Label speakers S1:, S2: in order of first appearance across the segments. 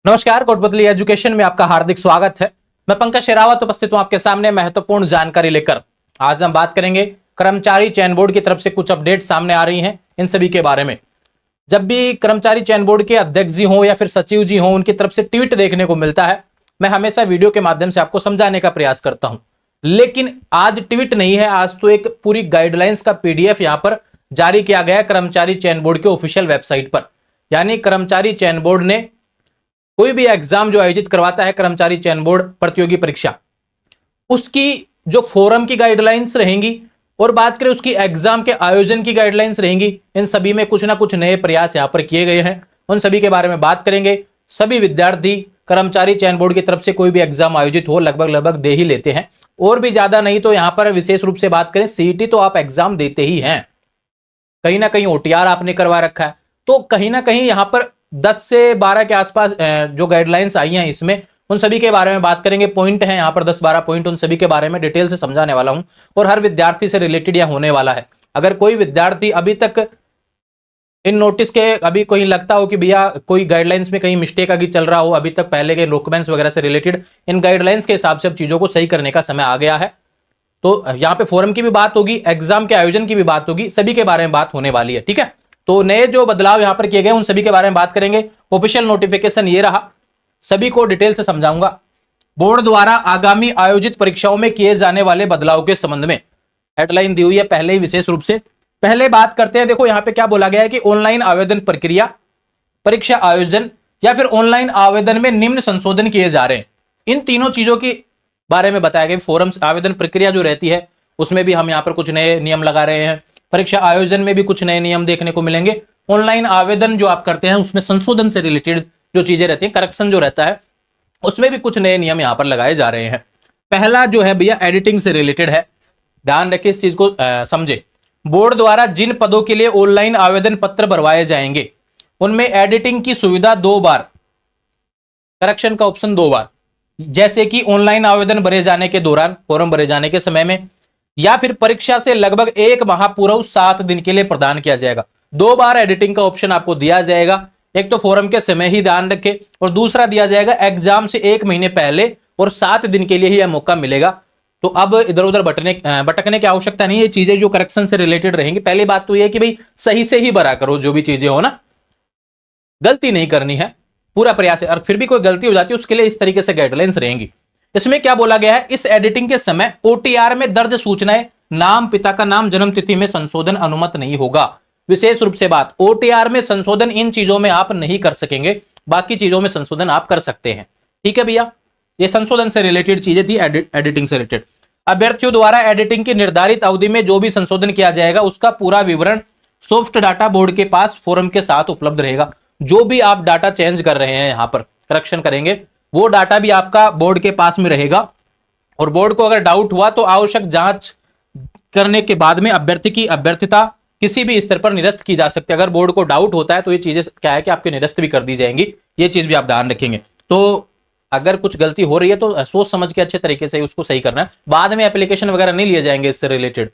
S1: नमस्कार, कोटपुतली एजुकेशन में आपका हार्दिक स्वागत है। मैं पंकज शेरावत उपस्थित हूं आपके सामने महत्वपूर्ण जानकारी लेकर। आज हम बात करेंगे कर्मचारी चयन बोर्ड की तरफ से कुछ अपडेट सामने आ रही हैं, इन सभी के बारे में। जब भी कर्मचारी चयन बोर्ड के अध्यक्ष जी हों या फिर सचिव जी हों, उनकी तरफ से ट्वीट देखने को मिलता है, मैं हमेशा वीडियो के माध्यम से आपको समझाने का प्रयास करता हूं। लेकिन आज ट्वीट नहीं है, आज तो एक पूरी गाइडलाइंस का पीडीएफ यहां पर जारी किया गया कर्मचारी चयन बोर्ड के ऑफिशियल वेबसाइट पर। यानी कर्मचारी चयन बोर्ड ने कोई भी एग्जाम जो आयोजित करवाता है, कर्मचारी चयन बोर्ड प्रतियोगी परीक्षा, उसकी जो फोरम की गाइडलाइंस रहेंगी और बात करें उसकी एग्जाम के आयोजन की गाइडलाइंस रहेंगी, इन सभी में कुछ ना कुछ नए प्रयास यहां पर किए गए हैं। उन सभी के बारे में बात करेंगे। सभी विद्यार्थी कर्मचारी चयन बोर्ड की तरफ से कोई भी एग्जाम आयोजित हो लगभग दे ही लेते हैं, और भी ज्यादा नहीं तो यहां पर विशेष रूप से बात करें सीईटी तो आप एग्जाम देते ही हैं, कहीं ना कहीं ओटीआर आपने करवा रखा है, तो कहीं ना कहीं यहां पर 10 से 12 के आसपास जो गाइडलाइंस आई हैं इसमें, उन सभी के बारे में बात करेंगे। पॉइंट हैं यहां पर 10-12 पॉइंट, उन सभी के बारे में डिटेल से समझाने वाला हूं और हर विद्यार्थी से रिलेटेड यह होने वाला है। अगर कोई विद्यार्थी अभी तक इन नोटिस के अभी कोई लगता हो कि भैया कोई गाइडलाइंस में कहीं मिस्टेक आगे चल रहा हो, अभी तक पहले के डॉक्यूमेंट्स वगैरह से रिलेटेड इन गाइडलाइंस के हिसाब से अब चीजों को सही करने का समय आ गया है। तो यहां पे फोरम की भी बात होगी, एग्जाम के आयोजन की भी बात होगी, सभी के बारे में बात होने वाली है। ठीक है, तो नए जो बदलाव यहां पर किए गए उन सभी के बारे में बात करेंगे। ऑफिशियल नोटिफिकेशन ये रहा, सभी को डिटेल से समझाऊंगा। बोर्ड द्वारा आगामी आयोजित परीक्षाओं में किए जाने वाले बदलाव के संबंध में हेडलाइन दी हुई है पहले ही विशेष रूप से। पहले बात करते हैं, देखो यहां पे क्या बोला गया है कि ऑनलाइन आवेदन प्रक्रिया, परीक्षा आयोजन या फिर ऑनलाइन आवेदन में निम्न संशोधन किए जा रहे हैं। इन तीनों चीजों के बारे में बताया गया। फोरम आवेदन प्रक्रिया जो रहती है उसमें भी हम यहां पर कुछ नए नियम लगा रहे हैं, परीक्षा आयोजन में भी कुछ नए नियम देखने को मिलेंगे, ऑनलाइन आवेदन जो आप करते हैं उसमें संशोधन से रिलेटेड जो चीजें रहती हैं, करेक्शन जो रहता है, उसमें भी कुछ नए नियम यहां पर लगाए जा रहे हैं। पहला जो है भैया एडिटिंग से रिलेटेड है, ध्यान रखिए इस चीज को समझे। बोर्ड द्वारा जिन पदों के लिए ऑनलाइन आवेदन पत्र भरवाए जाएंगे उनमें एडिटिंग की सुविधा 2 बार, करेक्शन का ऑप्शन 2 बार, जैसे कि ऑनलाइन आवेदन भरे जाने के दौरान, फॉर्म भरे जाने के समय में, या फिर परीक्षा से लगभग 1 माह पूर्व 7 दिन के लिए प्रदान किया जाएगा। 2 बार एडिटिंग का ऑप्शन आपको दिया जाएगा। एक तो फॉर्म के समय ही ध्यान रखें, और दूसरा दिया जाएगा एग्जाम से 1 महीने पहले, और 7 दिन के लिए ही यह मौका मिलेगा। तो अब इधर उधर भटकने की आवश्यकता नहीं है। ये चीजें जो करेक्शन से रिलेटेड रहेंगी, पहली बात तो यह कि भाई सही से ही भरा करो, जो भी चीजें हो ना, गलती नहीं करनी है, पूरा प्रयास है। और फिर भी कोई गलती हो जाती है उसके लिए इस तरीके से गाइडलाइंस रहेंगी। इसमें क्या बोला गया है, इस एडिटिंग के समय ओटीआर में दर्ज सूचनाएं, नाम, पिता का नाम, जन्म तिथि में संशोधन अनुमत नहीं होगा। विशेष रूप से बात, ओटीआर में संशोधन इन चीजों में आप नहीं कर सकेंगे, बाकी चीजों में संशोधन आप कर सकते हैं। ठीक है भैया, ये संशोधन से रिलेटेड चीजें थी, एडिटिंग से रिलेटेड। अभ्यर्थियों द्वारा एडिटिंग की निर्धारित अवधि में जो भी संशोधन किया जाएगा उसका पूरा विवरण सॉफ्ट डाटा बोर्ड के पास फॉर्म के साथ उपलब्ध रहेगा। जो भी आप डाटा चेंज कर रहे हैं, यहां पर करेक्शन करेंगे, वो डाटा भी आपका बोर्ड के पास में रहेगा। और बोर्ड को अगर डाउट हुआ तो आवश्यक जांच करने के बाद में अभ्यर्थी की अभ्यर्थिता किसी भी स्तर पर निरस्त की जा सकती है। अगर बोर्ड को डाउट होता है तो ये चीजें क्या है कि आपके निरस्त भी कर दी जाएंगी, ये चीज भी आप ध्यान रखेंगे। तो अगर कुछ गलती हो रही है तो सोच समझ के अच्छे तरीके से उसको सही करना है, बाद में एप्लीकेशन वगैरह नहीं लिए जाएंगे इससे रिलेटेड।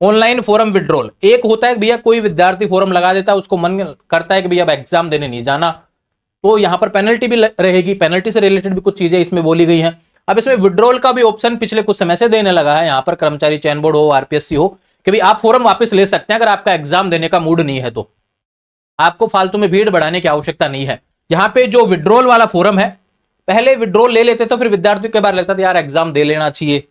S1: ऑनलाइन फॉर्म विड्रॉल, एक होता है भैया कोई विद्यार्थी फॉर्म लगा देता है, उसको मन करता है कि भैया अब एग्जाम देने नहीं जाना, तो यहां पर पेनल्टी भी रहेगी, पेनल्टी से रिलेटेड भी कुछ चीजें इसमें बोली गई हैं। अब इसमें विड्रॉल का भी ऑप्शन पिछले कुछ समय से देने लगा है, यहां पर कर्मचारी चयन बोर्ड हो, आरपीएससी हो, कि भाई आप फॉर्म वापस ले सकते हैं अगर आपका एग्जाम देने का मूड नहीं है, तो आपको फालतू में भीड़ बढ़ाने की आवश्यकता नहीं है। यहां पे जो विड्रॉल वाला फॉर्म है, पहले विड्रॉल ले लेते तो फिर विद्यार्थियों के बार लगता था यार एग्जाम दे लेना चाहिए,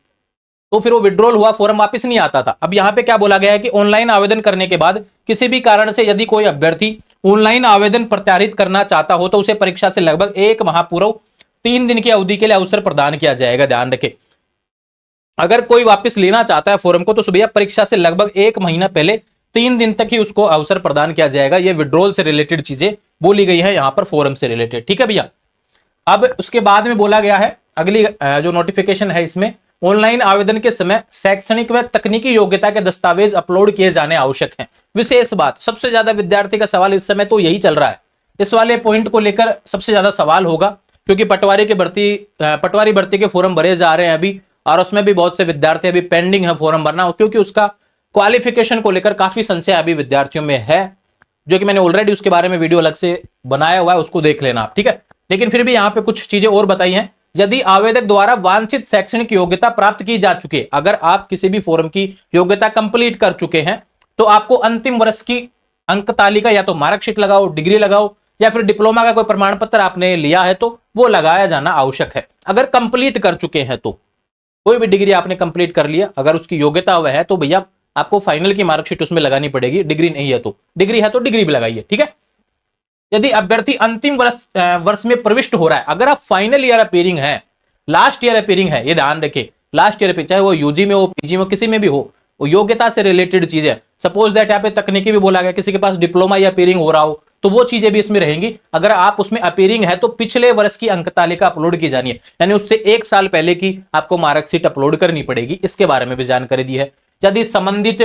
S1: तो फिर वो विड्रॉल हुआ फॉर्म वापस नहीं आता था। अब यहां पे क्या बोला गया है कि ऑनलाइन आवेदन करने के बाद किसी भी कारण से यदि कोई अभ्यर्थी ऑनलाइन आवेदन प्रत्यारित करना चाहता हो तो उसे परीक्षा से लगभग 1 माह पूर्व 3 दिन की अवधि के लिए अवसर प्रदान किया जाएगा। ध्यान रखें, अगर कोई वापस लेना चाहता है फॉर्म को तो भैया परीक्षा से लगभग 1 महीना पहले 3 दिन तक ही उसको अवसर प्रदान किया जाएगा। ये विड्रॉल से रिलेटेड चीजें बोली गई है यहां पर फॉर्म से रिलेटेड। ठीक है भैया, अब उसके बाद में बोला गया है, अगली जो नोटिफिकेशन है इसमें, ऑनलाइन आवेदन के समय शैक्षणिक व तकनीकी योग्यता के दस्तावेज अपलोड किए जाने आवश्यक हैं। विशेष बात, सबसे ज्यादा विद्यार्थी का सवाल इस समय तो यही चल रहा है, इस वाले पॉइंट को लेकर सबसे ज्यादा सवाल होगा, क्योंकि पटवारी भर्ती के फॉर्म भरे जा रहे हैं अभी, और उसमें भी बहुत से विद्यार्थी अभी पेंडिंग है फॉर्म भरना, क्योंकि उसका क्वालिफिकेशन को लेकर काफी संशय अभी विद्यार्थियों में है, जो कि मैंने ऑलरेडी उसके बारे में वीडियो अलग से बनाया हुआ है, उसको देख लेना आप। ठीक है, लेकिन फिर भी यहाँ पे कुछ चीजें और बताई हैं। यदि आवेदक द्वारा वांछित शैक्षणिक योग्यता प्राप्त की जा चुकी है, अगर आप किसी भी फोरम की योग्यता कंप्लीट कर चुके हैं तो आपको अंतिम वर्ष की अंक तालिका या तो मार्कशीट लगाओ, डिग्री लगाओ, या फिर डिप्लोमा का कोई प्रमाण पत्र आपने लिया है तो वो लगाया जाना आवश्यक है। अगर कंप्लीट कर चुके हैं तो कोई भी डिग्री आपने कंप्लीट कर लिया, अगर उसकी योग्यता वह है तो भैया आपको फाइनल की मार्कशीट उसमें लगानी पड़ेगी। डिग्री नहीं है तो डिग्री भी लगाइए, ठीक है। यदि अभ्यर्थी अंतिम वर्ष में प्रविष्ट हो रहा है, अगर आप फाइनल ईयर अपीयरिंग है, लास्ट ईयर अपीयरिंग है, ये ध्यान रखें, लास्ट ईयर चाहे वो यूजी में हो, पीजी में, किसी में भी हो, वो योग्यता से रिलेटेड चीज है। सपोज दैट यहाँ पे तकनीकी भी बोला गया, किसी के पास डिप्लोमा या अपीयरिंग हो रहा हो तो वो चीजें भी इसमें रहेंगी। अगर आप उसमें अपीयरिंग है तो पिछले वर्ष की अंक तालिका अपलोड की जानी है, यानी उससे 1 साल पहले की आपको मार्कशीट अपलोड करनी पड़ेगी। इसके बारे में भी जानकारी दी है। यदि संबंधित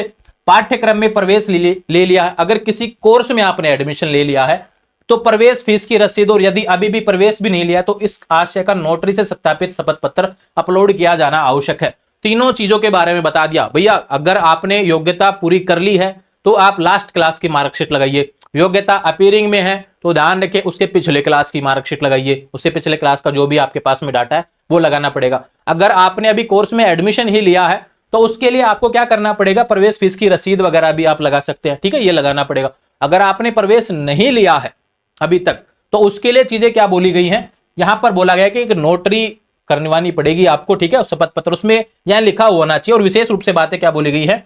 S1: पाठ्यक्रम में प्रवेश ले लिया है, अगर किसी कोर्स में आपने एडमिशन ले लिया है तो प्रवेश फीस की रसीद, और यदि अभी भी प्रवेश भी नहीं लिया तो इस आशय का नोटरी से सत्यापित शपथ पत्र अपलोड किया जाना आवश्यक है। तीनों चीजों के बारे में बता दिया भैया। अगर आपने योग्यता पूरी कर ली है तो आप लास्ट क्लास की मार्कशीट लगाइए। योग्यता अपीयरिंग में है तो ध्यान रखें उसके पिछले क्लास की मार्कशीट लगाइए, उससे पिछले क्लास का जो भी आपके पास में डाटा है वो लगाना पड़ेगा। अगर आपने अभी कोर्स में एडमिशन ही लिया है तो उसके लिए आपको क्या करना पड़ेगा, प्रवेश फीस की रसीद वगैरह भी आप लगा सकते हैं, ठीक है, ये लगाना पड़ेगा। अगर आपने प्रवेश नहीं लिया है अभी तक तो उसके लिए चीजें क्या बोली गई हैं, यहां पर बोला गया कि एक नोटरी करवानी पड़ेगी आपको, ठीक है, शपथ पत्र उसमें यहां लिखा होना चाहिए। और विशेष रूप से बातें क्या बोली गई है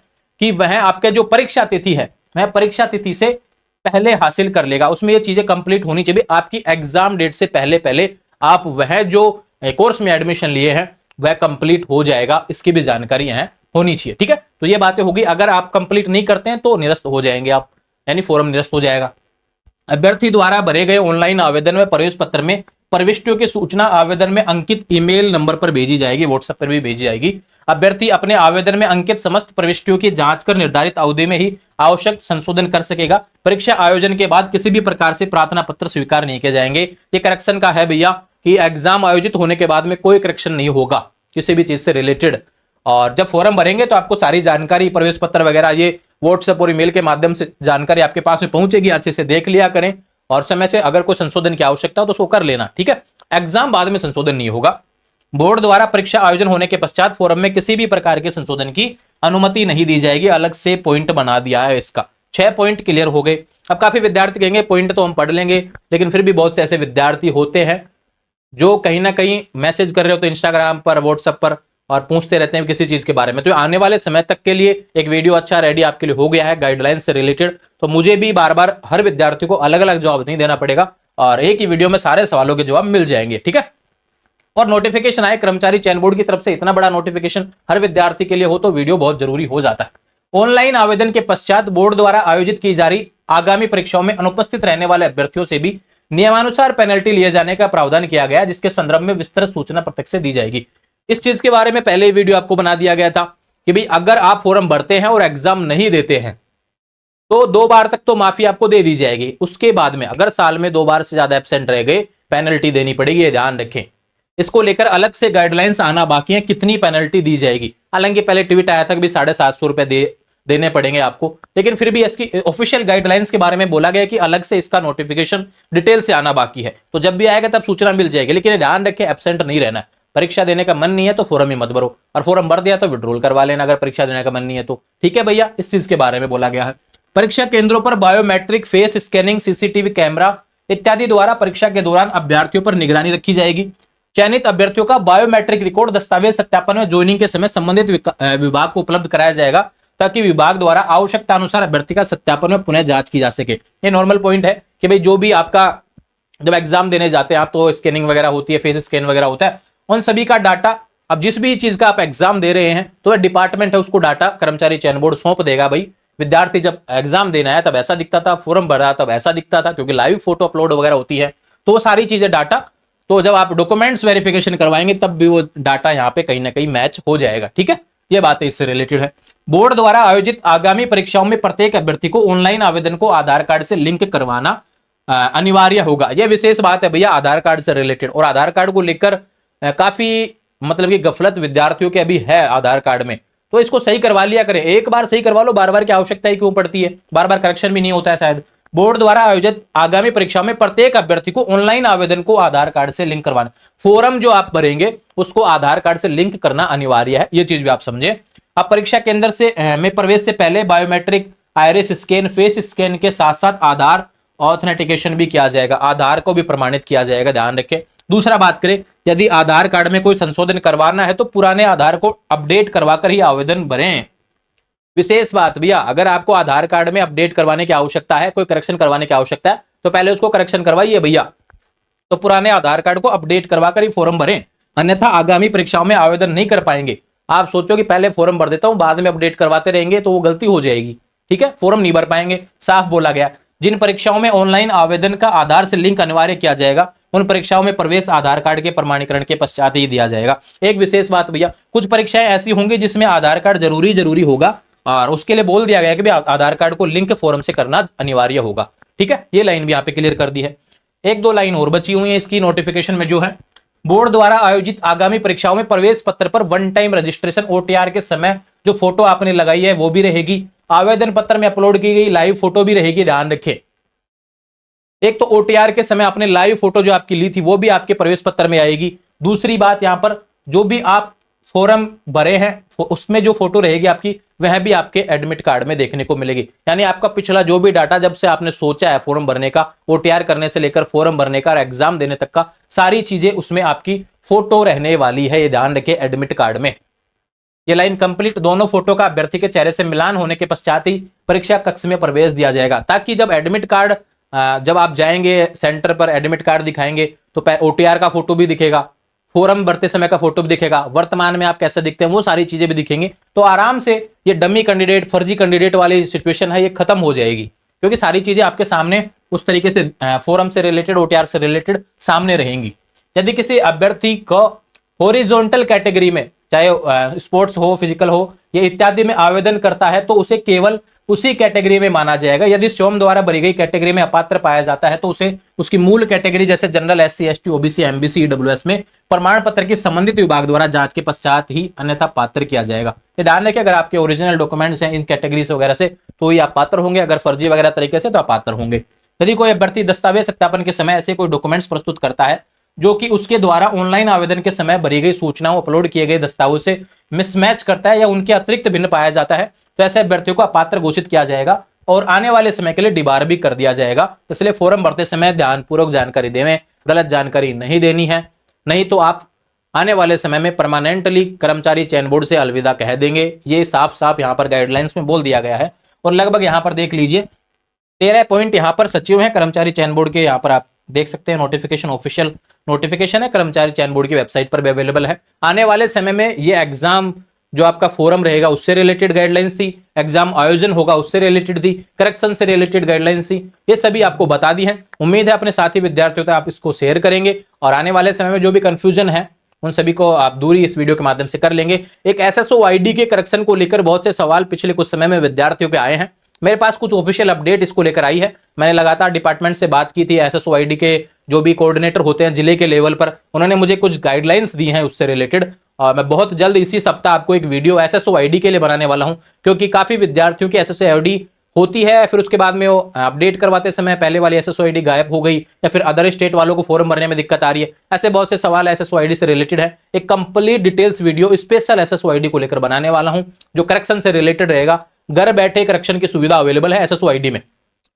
S1: कि वह आपके जो परीक्षा तिथि है वह परीक्षा तिथि से पहले हासिल कर लेगा, उसमें ये चीजें कंप्लीट होनी चाहिए। आपकी एग्जाम डेट से पहले पहले आप वह जो कोर्स में एडमिशन लिए हैं वह कंप्लीट हो जाएगा, इसकी भी जानकारी यहां होनी चाहिए, ठीक है। तो ये बातें होगी। अगर आप कंप्लीट नहीं करते हैं तो निरस्त हो जाएंगे आप, यानी फॉर्म निरस्त हो जाएगा। अभ्यर्थी द्वारा भरे गए ऑनलाइन आवेदन में प्रवेश पत्र में प्रविष्टियों की सूचना आवेदन में अंकित ईमेल नंबर पर भेजी जाएगी, व्हाट्सएप पर भी भेजी जाएगी। अभ्यर्थी अपने आवेदन में अंकित समस्त प्रविष्टियों की जांच कर निर्धारित अवधि में ही आवश्यक संशोधन कर सकेगा। परीक्षा आयोजन के बाद किसी भी प्रकार से प्रार्थना पत्र स्वीकार नहीं किए जाएंगे। ये करेक्शन का है भैया कि एग्जाम आयोजित होने के बाद में कोई करेक्शन नहीं होगा किसी भी चीज से रिलेटेड। और जब फॉर्म भरेंगे तो आपको सारी जानकारी, प्रवेश पत्र वगैरह, ये व्हाट्सएप और ईमेल के माध्यम से जानकारी आपके पास में पहुंचेगी। अच्छे से देख लिया करें और समय से अगर कोई संशोधन की आवश्यकता हो तो उसको कर लेना, ठीक है। एग्जाम बाद में संशोधन नहीं होगा। बोर्ड द्वारा परीक्षा आयोजन होने के पश्चात फोरम में किसी भी प्रकार के संशोधन की अनुमति नहीं दी जाएगी। अलग से पॉइंट बना दिया है इसका। 6 पॉइंट क्लियर हो गए। अब काफी विद्यार्थी कहेंगे पॉइंट तो हम पढ़ लेंगे, लेकिन फिर भी बहुत से ऐसे विद्यार्थी होते हैं जो कहीं ना कहीं मैसेज कर रहे होते हैं इंस्टाग्राम पर, व्हाट्सएप पर, और पूछते रहते हैं किसी चीज के बारे में। तो आने वाले समय तक के लिए एक वीडियो अच्छा रेडी आपके लिए हो गया है गाइडलाइंस से रिलेटेड। तो मुझे भी बार बार हर विद्यार्थी को अलग अलग जवाब नहीं देना पड़ेगा और एक ही वीडियो में सारे सवालों के जवाब मिल जाएंगे, ठीक है। और नोटिफिकेशन आए कर्मचारी चयन बोर्ड की तरफ से, इतना बड़ा नोटिफिकेशन हर विद्यार्थी के लिए हो तो वीडियो बहुत जरूरी हो जाता है। ऑनलाइन आवेदन के पश्चात बोर्ड द्वारा आयोजित की जा रही आगामी परीक्षाओं में अनुपस्थित रहने वाले अभ्यर्थियों से भी नियमानुसार पेनल्टी लिए जाने का प्रावधान किया गया, जिसके संदर्भ में विस्तृत सूचना प्रत्यक्ष से दी जाएगी। इस चीज के बारे में पहले ही वीडियो आपको बना दिया गया था कि भाई अगर आप फॉर्म भरते हैं और एग्जाम नहीं देते हैं तो 2 बार तक तो माफी आपको दे दी जाएगी। उसके बाद में अगर साल में 2 बार से ज्यादा एब्सेंट रह गए पेनल्टी देनी पड़ेगी, ये ध्यान रखें। इसको लेकर अलग से गाइडलाइंस आना बाकी है, कितनी पेनल्टी दी जाएगी। हालांकि पहले ट्वीट आया था कि 750 रुपए देने पड़ेंगे आपको, लेकिन फिर भी इसकी ऑफिशियल गाइडलाइंस के बारे में बोला गया कि अलग से इसका नोटिफिकेशन डिटेल से आना बाकी है। तो जब भी आएगा तब सूचना मिल जाएगी, लेकिन ध्यान रखें एब्सेंट नहीं रहना। परीक्षा देने का मन नहीं है तो फॉर्म ही मत भरो, और फॉर्म भर दिया तो विड्रॉल करवा लेना अगर परीक्षा देने का मन नहीं है तो, ठीक है भैया। इस चीज के बारे में बोला गया है। परीक्षा केंद्रों पर biometric, face scanning, CCTV camera इत्यादि द्वारा परीक्षा के दौरान अभ्यर्थियों पर निगरानी रखी जाएगी। चयनित अभ्यर्थियों का बायोमेट्रिक रिकॉर्ड दस्तावेज सत्यापन में ज्वाइनिंग के समय संबंधित विभाग को उपलब्ध कराया जाएगा, ताकि विभाग द्वारा आवश्यकता अनुसार अभ्यर्थी का सत्यापन में पुनः जांच की जा सके। ये नॉर्मल पॉइंट है कि भाई जो भी आपका जब एग्जाम देने जाते हैं आप तो स्कैनिंग वगैरह होती है, फेस स्कैन वगैरह होता है, उन सभी का डाटा, अब जिस भी चीज का आप एग्जाम दे रहे हैं तो डिपार्टमेंट है उसको डाटा कर्मचारी चयन बोर्ड सौंप देगा। भाई विद्यार्थी जब एग्जाम देना है तब ऐसा दिखता था, फॉर्म भरा तब ऐसा दिखता था, क्योंकि लाइव फोटो अपलोड वगैरह होती है तो सारी चीजें डाटा, तो जब आप डॉक्यूमेंट्स वेरिफिकेशन करवाएंगे तब भी वो डाटा यहाँ पे कहीं ना कहीं मैच हो जाएगा, ठीक है। ये बात इससे रिलेटेड है। बोर्ड द्वारा आयोजित आगामी परीक्षाओं में प्रत्येक अभ्यर्थी को ऑनलाइन आवेदन को आधार कार्ड से लिंक करवाना अनिवार्य होगा। यह विशेष बात है भैया आधार कार्ड से रिलेटेड, और आधार कार्ड को लेकर काफी मतलब कि गफलत विद्यार्थियों के अभी है आधार कार्ड में, तो इसको सही करवा लिया करें। एक बार सही करवा लो, बार बार की आवश्यकता ही क्यों पड़ती है, बार बार करेक्शन भी नहीं होता है शायद। बोर्ड द्वारा आयोजित आगामी परीक्षा में प्रत्येक अभ्यर्थी को ऑनलाइन आवेदन को आधार कार्ड से लिंक करवाना। फॉर्म जो आप भरेंगे उसको आधार कार्ड से लिंक करना अनिवार्य है, ये चीज भी आप समझे। अब परीक्षा केंद्र से में प्रवेश से पहले biometric, iris scan, face scan के साथ साथ आधार ऑथेंटिकेशन भी किया जाएगा, आधार को भी प्रमाणित किया जाएगा, ध्यान रखें। दूसरा बात करें, यदि आधार कार्ड में कोई संशोधन करवाना है तो पुराने आधार को अपडेट करवाकर ही आवेदन भरें। विशेष बात भैया, अगर आपको आधार कार्ड में अपडेट करवाने की आवश्यकता है, कोई करेक्शन करवाने की आवश्यकता है, तो पहले उसको करेक्शन करवाइए भैया। तो पुराने आधार कार्ड को अपडेट करवाकर ही फॉर्म भरें, अन्यथा आगामी परीक्षाओं में आवेदन नहीं कर पाएंगे। आप सोचो कि पहले फॉर्म भर देता हूं, बाद में अपडेट करवाते रहेंगे तो वो गलती हो जाएगी, ठीक है। फॉर्म नहीं भर पाएंगे, साफ बोला गया। जिन परीक्षाओं में ऑनलाइन आवेदन का आधार से लिंक अनिवार्य किया जाएगा, उन परीक्षाओं में प्रवेश आधार कार्ड के प्रमाणीकरण के पश्चात ही दिया जाएगा। एक विशेष बात भैया, कुछ परीक्षाएं ऐसी होंगी जिसमें आधार कार्ड जरूरी होगा और उसके लिए बोल दिया गया कि आधार कार्ड को लिंक फॉर्म से करना अनिवार्य होगा, ठीक है। ये लाइन भी यहाँ पे क्लियर कर दी है। एक दो लाइन और बची हुई है इसकी नोटिफिकेशन में, जो है बोर्ड द्वारा आयोजित आगामी परीक्षाओं में प्रवेश पत्र पर वन टाइम रजिस्ट्रेशन ओटीआर के समय जो फोटो आपने लगाई है वो भी रहेगी, आवेदन पत्र में अपलोड की गई लाइव फोटो भी रहेगी, ध्यान रखें। एक तो ओटीआर के समय आपने लाइव फोटो जो आपकी ली थी वो भी आपके प्रवेश पत्र में आएगी। दूसरी बात, यहां पर जो भी आप फॉर्म भरे हैं उसमें जो फोटो रहेगी आपकी, वह भी आपके एडमिट कार्ड में देखने को मिलेगी। यानी आपका पिछला जो भी डाटा, जब से आपने सोचा है फॉर्म भरने का, ओटीआर करने से लेकर फॉर्म भरने का और एग्जाम देने तक का, सारी चीजें उसमें आपकी फोटो रहने वाली है, ये ध्यान रखें एडमिट कार्ड में। ये लाइन कंप्लीट, दोनों फोटो का अभ्यर्थी के चेहरे से मिलान होने के पश्चात ही परीक्षा कक्ष में प्रवेश दिया जाएगा, ताकि जब एडमिट कार्ड, जब आप जाएंगे सेंटर पर एडमिट कार्ड दिखाएंगे तो ओटीआर का फोटो भी दिखेगा, फॉर्म भरते समय का फोटो भी दिखेगा, वर्तमान में आप कैसे दिखते हैं वो सारी चीजें भी दिखेंगी। तो आराम से ये डमी कैंडिडेट, फर्जी कैंडिडेट वाली सिचुएशन है, ये खत्म हो जाएगी, क्योंकि सारी चीजें आपके सामने उस तरीके से फॉर्म से रिलेटेड, ओटीआर से रिलेटेड सामने रहेंगी। यदि किसी अभ्यर्थी को हॉरिजॉन्टल कैटेगरी में, चाहे स्पोर्ट्स हो, फिजिकल हो, ये इत्यादि में आवेदन करता है तो उसे केवल उसी कैटेगरी में माना जाएगा। यदि स्वयं द्वारा भरी गई कैटेगरी में अपात्र पाया जाता है तो उसे उसकी मूल कैटेगरी जैसे general, SC, ST, OBC, MBC, EWS में प्रमाण पत्र की संबंधित विभाग द्वारा जांच के पश्चात ही अन्यथा पात्र किया जाएगा। ये ध्यान रखिए, अगर आपके ओरिजिनल डॉक्यूमेंट्स हैं इन कैटेगरीज वगैरह से तो ही आप पात्र होंगे, अगर फर्जी वगैरह तरीके से तो आप पात्र होंगे। यदि कोई अभ्यर्थी दस्तावेज सत्यापन के समय ऐसे कोई डॉक्यूमेंट्स प्रस्तुत करता है जो कि उसके द्वारा ऑनलाइन आवेदन के समय भरी गई सूचनाओं, अपलोड किए गए दस्तावेज से मिसमैच करता है या उनके अतिरिक्त भिन्न पाया जाता है, तो ऐसे अभ्यर्थियों को अपात्र घोषित किया जाएगा और आने वाले समय के लिए डिबार भी कर दिया जाएगा। इसलिए फॉर्म भरते समय ध्यानपूर्वक जानकारी देवें, गलत जानकारी नहीं देनी है, नहीं तो आप आने वाले समय में परमानेंटली कर्मचारी चयन बोर्ड से अलविदा कह देंगे। ये साफ साफ यहाँ पर गाइडलाइंस में बोल दिया गया है। और लगभग यहाँ पर देख लीजिए 13 पॉइंट यहाँ पर सचिव हैं कर्मचारी चयन बोर्ड के, यहाँ पर आप देख सकते हैं नोटिफिकेशन, ऑफिशियल नोटिफिकेशन है, कर्मचारी चयन बोर्ड की वेबसाइट पर भी अवेलेबल है। आने वाले समय में ये एग्जाम जो आपका फोरम रहेगा उससे रिलेटेड गाइडलाइंस थी, एग्जाम आयोजन होगा उससे रिलेटेड थी, करेक्शन से रिलेटेड गाइडलाइंस थी, ये सभी आपको बता दी है। उम्मीद है अपने साथी विद्यार्थियों तक आप इसको शेयर करेंगे और आने वाले समय में जो भी कंफ्यूजन है उन सभी को आप दूरी इस वीडियो के माध्यम से कर लेंगे। एक एसएसओ आईडी के करेक्शन को लेकर बहुत से सवाल पिछले कुछ समय में विद्यार्थियों के आए हैं, मेरे पास कुछ ऑफिशियल अपडेट इसको लेकर आई है। मैंने लगातार डिपार्टमेंट से बात की थी, एसएसओ आईडी के जो भी कोऑर्डिनेटर होते हैं जिले के लेवल पर, उन्होंने मुझे कुछ गाइडलाइंस दी हैं उससे रिलेटेड। और मैं बहुत जल्द इसी सप्ताह आपको एक वीडियो एसएसओ आईडी के लिए बनाने वाला हूं, क्योंकि काफी विद्यार्थियों की एसएसओ आईडी होती है, फिर उसके बाद में वो अपडेट करवाते समय पहले वाली एसएसओ आईडी गायब हो गई, या फिर अदर स्टेट वालों को फॉर्म भरने में दिक्कत आ रही है। ऐसे बहुत से सवाल एसएसओ आईडी से रिलेटेड है। एक complete details video special SSO ID को लेकर बनाने वाला हूं, जो करेक्शन से रिलेटेड रहेगा। घर बैठे करेक्शन की सुविधा अवेलेबल है एसएसओ आईडी में,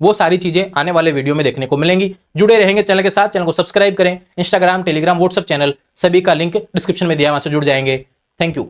S1: वो सारी चीजें आने वाले वीडियो में देखने को मिलेंगी। जुड़े रहेंगे चैनल के साथ, चैनल को सब्सक्राइब करें। इंस्टाग्राम, टेलीग्राम, व्हाट्सएप चैनल सभी का लिंक डिस्क्रिप्शन में दिया, वहां से जुड़ जाएंगे। Thank you.